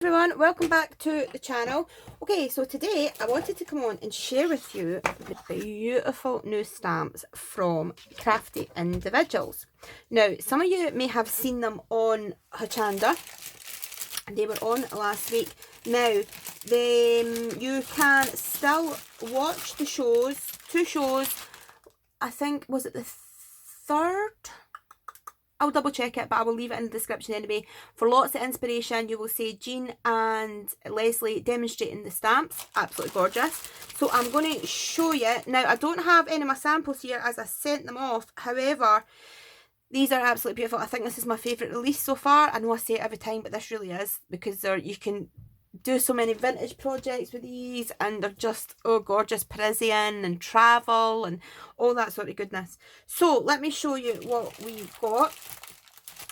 Everyone, welcome back to the channel. Okay, so today I wanted to come on and share with you the beautiful new stamps from Crafty Individuals. Now, some of you may have seen them on Hochanda, and they were on last week. Now, you can still watch the shows, 2 shows, I think, was it the 3rd? I'll double check it, but I will leave it in the description anyway. For lots of inspiration, you will see Jean and Leslie demonstrating the stamps. Absolutely gorgeous. So I'm going to show you. Now, I don't have any of my samples here as I sent them off. However, these are absolutely beautiful. I think this is my favourite release so far. I know I say it every time, but this really is. Because you can do so many vintage projects with these, and they're just, oh, gorgeous, Parisian and travel and all that sort of goodness. So let me show you what we've got.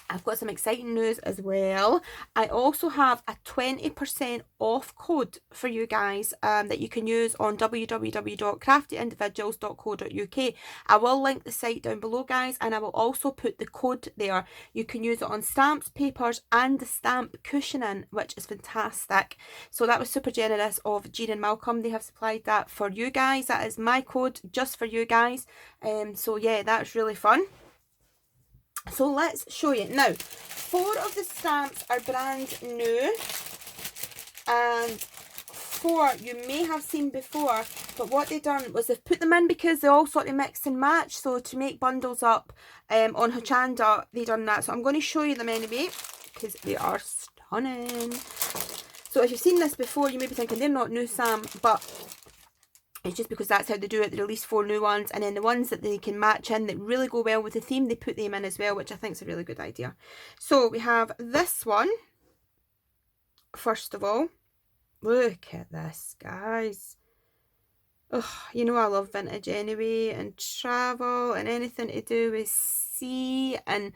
I've got some exciting news as well. I also have a 20% off code for you guys that you can use on www.craftyindividuals.co.uk. I will link the site down below, guys, and I will also put the code there. You can use it on stamps, papers, and the stamp cushioning, which is fantastic. So that was super generous of Jean and Malcolm. They have supplied that for you guys. That is my code just for you guys. So yeah, that's really fun. So let's show you. Now, 4 of the stamps are brand new, and 4 you may have seen before, but what they done was they've put them in because they all sort of mix and match. So to make bundles up on Hochanda, they done that. So I'm going to show you them anyway because they are stunning. So if you've seen this before, you may be thinking they're not new, Sam, but it's just because that's how they do it. They release 4 new ones, and then the ones that they can match in that really go well with the theme, they put them in as well, which I think is a really good idea. So we have this one. First of all, look at this, guys. Oh, you know I love vintage anyway, and travel, and anything to do with sea, and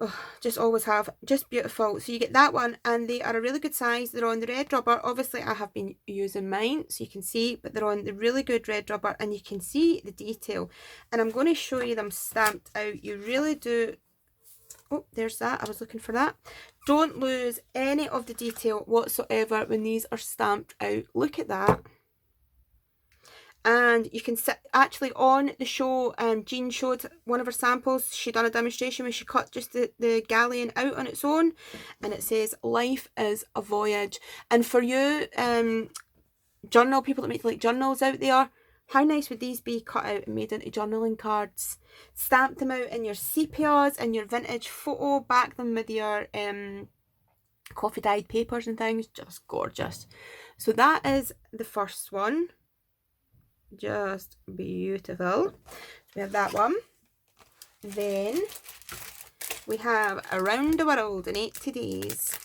oh, just always have. Just beautiful. So you get that one, and they are a really good size. They're on the red rubber. Obviously I have been using mine, so you can see, but they're on the really good red rubber, and you can see the detail, and I'm going to show you them stamped out. You really do. Oh, there's that. I was looking for that. Don't lose any of the detail whatsoever when these are stamped out. Look at that. And you can sit actually on the show. Jean showed one of her samples. She done a demonstration where she cut just the galleon out on its own, and it says life is a voyage. And for you journal people that make like journals out there, how nice would these be cut out and made into journaling cards? Stamp them out in your sepias and your vintage photo, back them with your coffee dyed papers and things. Just gorgeous. So that is the first one. Just beautiful. We have that one. Then we have Around the World in 80 Days.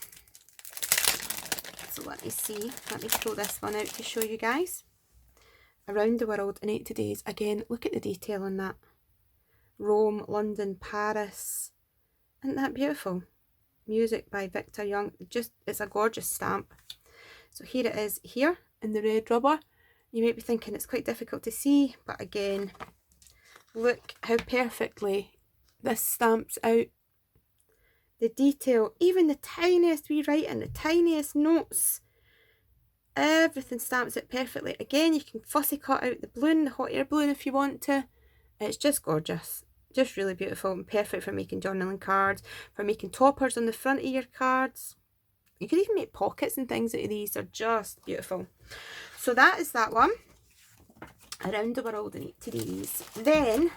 So let me see. Let me pull this one out to show you guys. Around the World in 80 Days. Again, look at the detail on that. Rome, London, Paris. Isn't that beautiful? Music by Victor Young. Just, it's a gorgeous stamp. So here it is here in the red rubber. You might be thinking it's quite difficult to see, but again, look how perfectly this stamps out. The detail, even the tiniest wee writing, the tiniest notes, everything stamps it perfectly. Again, you can fussy cut out the balloon, the hot air balloon if you want to. It's just gorgeous. Just really beautiful and perfect for making journaling cards, for making toppers on the front of your cards. You could even make pockets and things out of these. They're just beautiful. So that is that one. Around the World in 80 Days. Then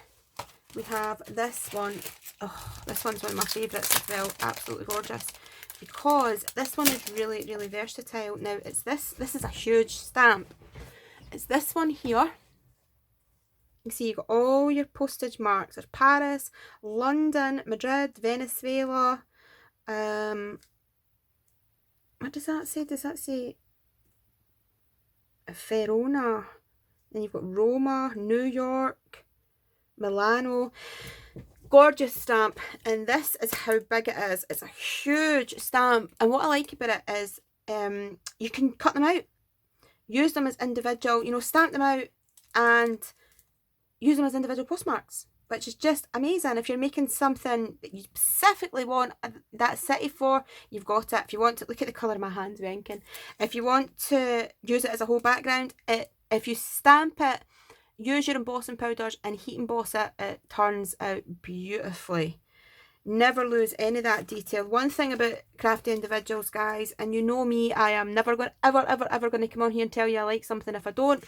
we have this one. Oh, this one's one of my favourites as well. Absolutely gorgeous. Because this one is really, really versatile. Now, it's this is a huge stamp. It's this one here. You see you've got all your postage marks. There's Paris, London, Madrid, Venezuela. What does that say? Does that say Verona? Then you've got Roma, New York, Milano. Gorgeous stamp, and this is how big it is. It's a huge stamp, and what I like about it is you can cut them out, use them as individual, you know, stamp them out and use them as individual postmarks. which is just amazing. If you're making something that you specifically want that city for, you've got it. If you want to, look at the colour of my hands winking. If you want to use it as a whole background, if you stamp it, use your embossing powders and heat emboss it, it turns out beautifully. Never lose any of that detail. One thing about Crafty Individuals, guys, and you know me, I am never going ever going to come on here and tell you I like something if I don't.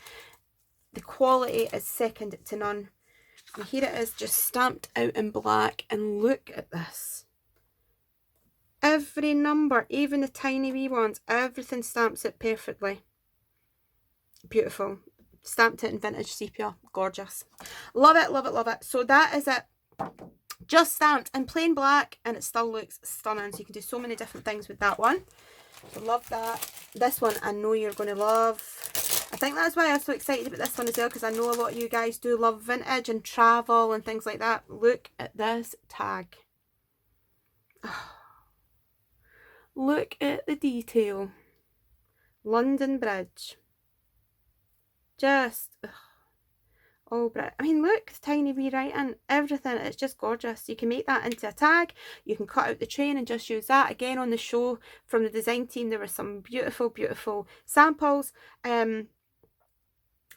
The quality is second to none. And here it is, just stamped out in black, and look at this. Every number, even the tiny wee ones, everything stamps it perfectly. Beautiful. Stamped it in vintage sepia. Gorgeous. Love it, love it, love it. So that is it. Just stamped in plain black, and it still looks stunning. So you can do so many different things with that one. So love that. This one I know you're going to love. I think that's why I'm so excited about this one as well, because I know a lot of you guys do love vintage and travel and things like that. Look at this tag. Oh, look at the detail. London Bridge. Just... oh, but I mean, look, the tiny wee writing, everything, it's just gorgeous. You can make that into a tag, you can cut out the train and just use that. Again, on the show from the design team, there were some beautiful, beautiful samples.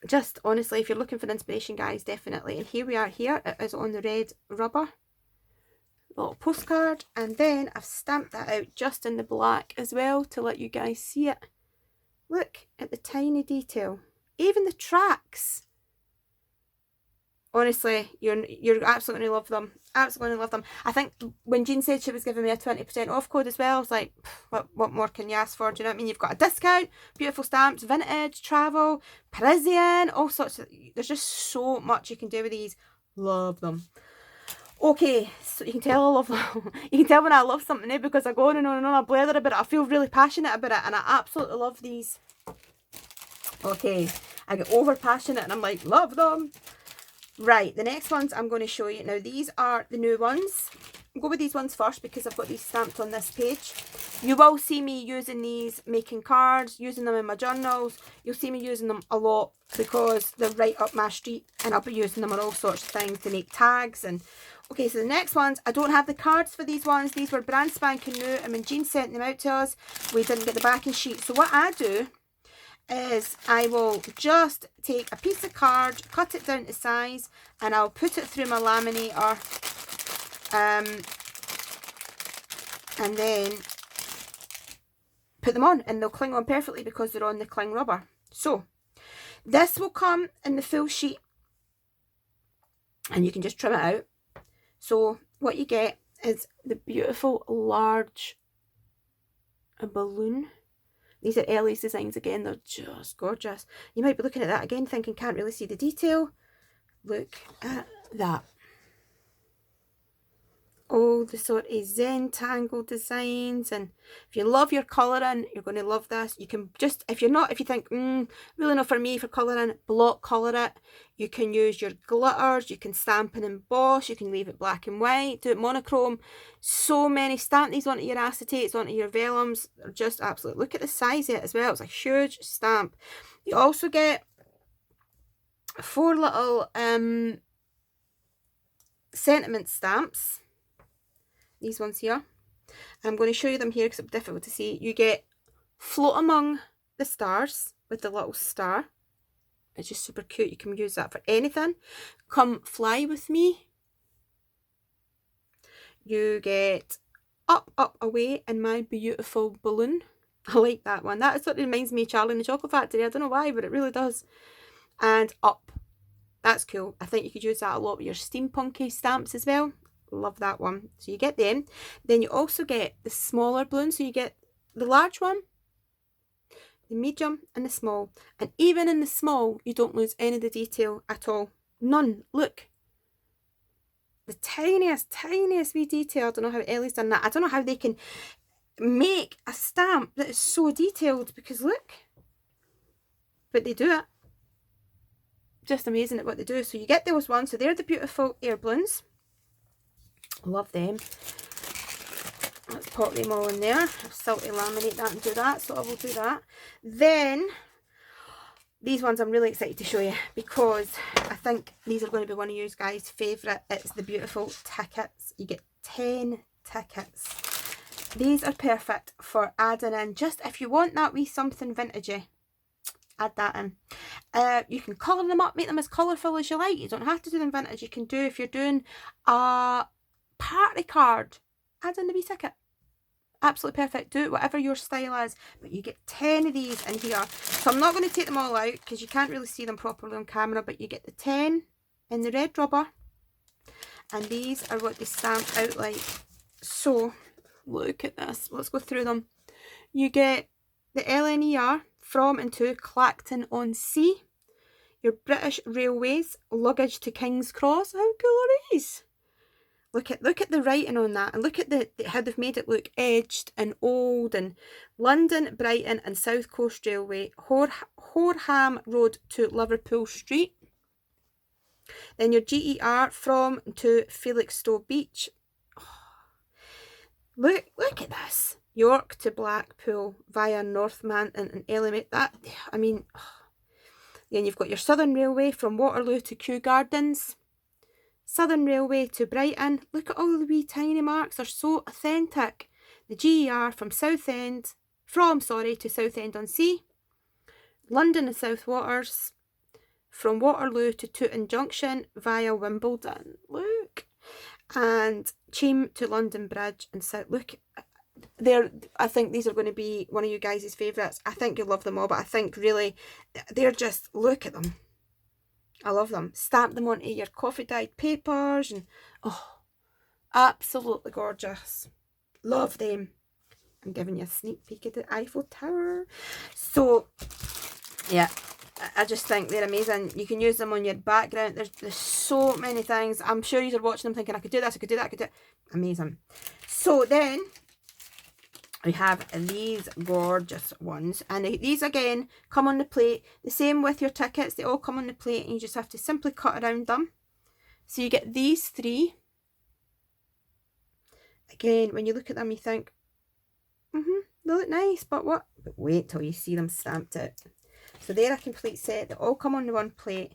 Just honestly, if you're looking for inspiration, guys, definitely. And here we are here, it is on the red rubber. Little postcard, and then I've stamped that out just in the black as well to let you guys see it. Look at the tiny detail. Even the tracks. Honestly, you're absolutely going to love them. Absolutely going to love them. I think when Jean said she was giving me a 20% off code as well, I was like, what more can you ask for? Do you know what I mean? You've got a discount, beautiful stamps, vintage, travel, Parisian, all sorts of... there's just so much you can do with these. Love them. Okay, so you can tell I love them. You can tell when I love something, because I go on and on and on, I blather about it, I feel really passionate about it, and I absolutely love these. Okay, I get over passionate and I'm like, love them. Right, the next ones I'm going to show you. Now, these are the new ones. I'll go with these ones first because I've got these stamped on this page. You will see me using these, making cards, using them in my journals. You'll see me using them a lot because they're right up my street, and I'll be using them on all sorts of things to make tags. And okay, so the next ones, I don't have the cards for these ones. These were brand spanking new, and when Jean sent them out to us, we didn't get the backing sheet. So what I do is I will just take a piece of card, cut it down to size, and I'll put it through my laminator, and then put them on, and they'll cling on perfectly because they're on the cling rubber. So this will come in the full sheet, and you can just trim it out. So what you get is the beautiful large balloon. These are Ellie's designs again, they're just gorgeous. You might be looking at that again thinking, can't really see the detail. Look at that. All the sort of Zentangle designs, and if you love your colouring, you're going to love this. You can just, if you think, really not for me for colouring, block colour it. You can use your glitters, you can stamp and emboss, you can leave it black and white, do it monochrome. So many, stamp these onto your acetates, onto your vellums. They're just absolute. Look at the size of it as well, it's a huge stamp. You also get 4 little sentiment stamps. These ones here. I'm going to show you them here because it's difficult to see. You get Float Among the Stars with the little star. It's just super cute. You can use that for anything. Come Fly With Me. You get Up, Up, Away in My Beautiful Balloon. I like that one. That sort of reminds me of Charlie and the Chocolate Factory. I don't know why, but it really does. And Up. That's cool. I think you could use that a lot with your steampunky stamps as well. Love that one. So you get them. Then you also get the smaller balloons. So you get the large one, the medium, and the small. And even in the small, you don't lose any of the detail at all. None. Look. The tiniest, tiniest wee detail. I don't know how Ellie's done that. I don't know how they can make a stamp that is so detailed, because look. But they do it. Just amazing at what they do. So you get those ones. So they're the beautiful air balloons. Love them. Let's pop them all in there. I've still to laminate that and do that, so I will do that. Then These ones I'm really excited to show you because I think these are going to be one of you guys' favourite. It's the beautiful tickets. You get 10 tickets. These are perfect for adding in, just if you want that wee something vintagey, add that in. You can colour them up, make them as colourful as you like. You don't have to do them vintage. You can do, if you're doing a party card, add in the wee ticket. Absolutely perfect. Do it whatever your style is, but you get 10 of these in here. So I'm not going to take them all out because you can't really see them properly on camera, but you get the 10 in the red rubber, and these are what they stamp out like. So look at this. Let's go through them. You get the LNER, from and to Clacton-on-Sea. Your British Railways, luggage to King's Cross. How cool are these? Look at the writing on that, and look at the how they've made it look edged and old. And London, Brighton and South Coast Railway, Horham Road to Liverpool Street. Then your GER, from to Felixstowe Beach. Oh, look at this. York to Blackpool via Northampton and Element. That, I mean, oh. Then you've got your Southern Railway from Waterloo to Kew Gardens. Southern Railway to Brighton. Look at all the wee tiny marks. They're so authentic. The GER from Southend to Southend-on-Sea. London and South Waters. From Waterloo to Tooting Junction via Wimbledon. Look. And Cheam to London Bridge and South. Look. I think these are going to be one of you guys' favourites. I think you'll love them all, but I think really they're just, look at them. I love them. Stamp them onto your coffee dyed papers, and oh, absolutely gorgeous. Love them. I'm giving you a sneak peek at the Eiffel Tower. So yeah, I just think they're amazing. You can use them on your background. There's so many things. I'm sure you're watching them thinking, I could do this, I could do that, I could do it. Amazing. So then we have these gorgeous ones, and these again come on the plate. The same with your tickets, they all come on the plate, and you just have to simply cut around them. So you get these 3. Again, when you look at them, you think, they look nice, but what? But wait till you see them stamped out. So they're a complete set. They all come on the one plate.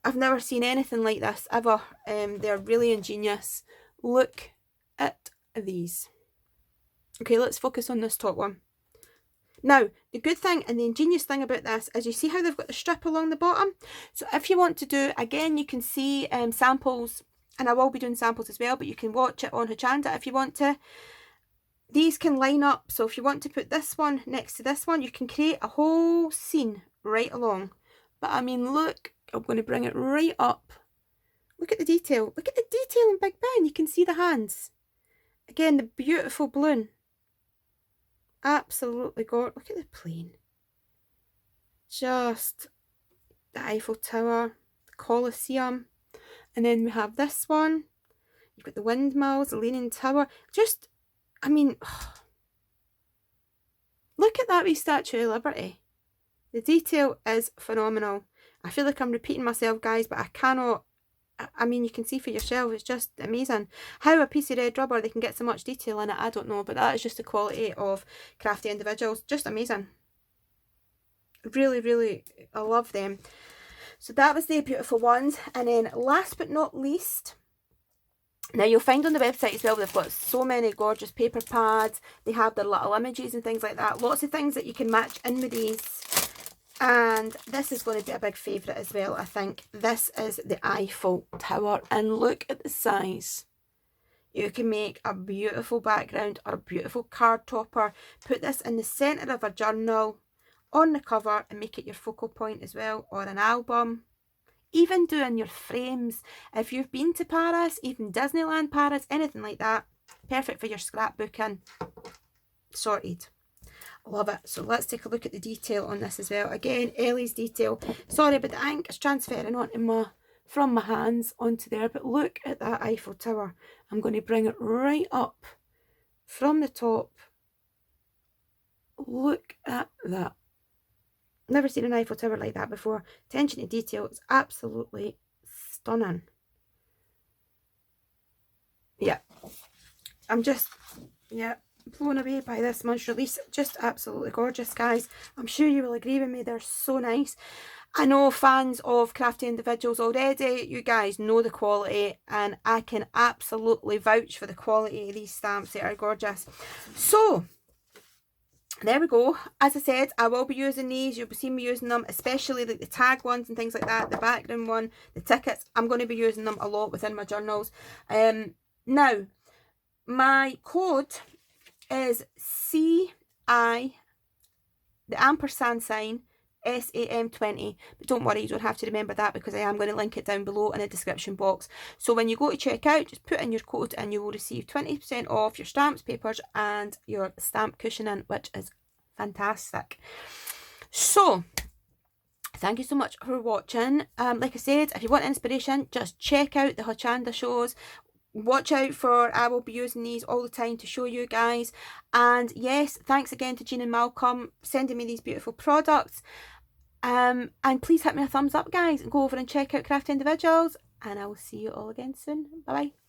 I've never seen anything like this ever. They're really ingenious. Look at these. Okay, let's focus on this top one. Now, the good thing and the ingenious thing about this is you see how they've got the strip along the bottom? So if you want to do, again, you can see samples, and I will be doing samples as well, but you can watch it on Hochanda if you want to. These can line up, so if you want to put this one next to this one, you can create a whole scene right along. But I mean, look, I'm going to bring it right up. Look at the detail. Look at the detail in Big Ben. You can see the hands. Again, the beautiful balloon. Absolutely gorgeous. Look at the plane. Just the Eiffel Tower, the Colosseum. And then we have this one. You've got the windmills, the Leaning Tower. Just, I mean, look at that wee Statue of Liberty. The detail is phenomenal. I feel like I'm repeating myself, guys, but I cannot. I mean, you can see for yourself, it's just amazing. How a piece of red rubber, they can get so much detail in it, I don't know. But that is just the quality of Crafty Individuals. Just amazing. Really, really, I love them. So that was the beautiful ones. And then last but not least, now you'll find on the website as well, they've got so many gorgeous paper pads. They have their little images and things like that. Lots of things that you can match in with these. And this is going to be a big favourite as well, I think. This is the Eiffel Tower, and look at the size. You can make a beautiful background or a beautiful card topper. Put this in the centre of a journal, on the cover, and make it your focal point as well, or an album. Even doing your frames. If you've been to Paris, even Disneyland Paris, anything like that, perfect for your scrapbooking. Sorted. Love it. So let's take a look at the detail on this as well. Again, Ellie's detail. Sorry, but the ink is transferring onto from my hands onto there. But look at that Eiffel Tower. I'm going to bring it right up from the top. Look at that. Never seen an Eiffel Tower like that before. Attention to detail. It's absolutely stunning. Yeah. I'm just, yeah. blown away by this month's release. Just absolutely gorgeous, guys. I'm sure you will agree with me. They're so nice. I know fans of Crafty Individuals already. You guys know the quality, and I can absolutely vouch for the quality of these stamps. They are gorgeous. So there we go. As I said, I will be using these. You'll be seeing me using them, especially like the tag ones and things like that, the background one, the tickets. I'm going to be using them a lot within my journals. Now, my code is CI, the ampersand sign, SAM20, but don't worry, you don't have to remember that because I am going to link it down below in the description box. So when you go to check out, just put in your code and you will receive 20% off your stamps, papers and your stamp cushioning, which is fantastic. So thank you so much for watching. Like I said, if you want inspiration, just check out the Hochanda shows. Watch out for, I will be using these all the time to show you guys. And yes, thanks again to Jean and Malcolm sending me these beautiful products. And please hit me a thumbs up, guys, and go over and check out Crafty Individuals. And I will see you all again soon. Bye bye.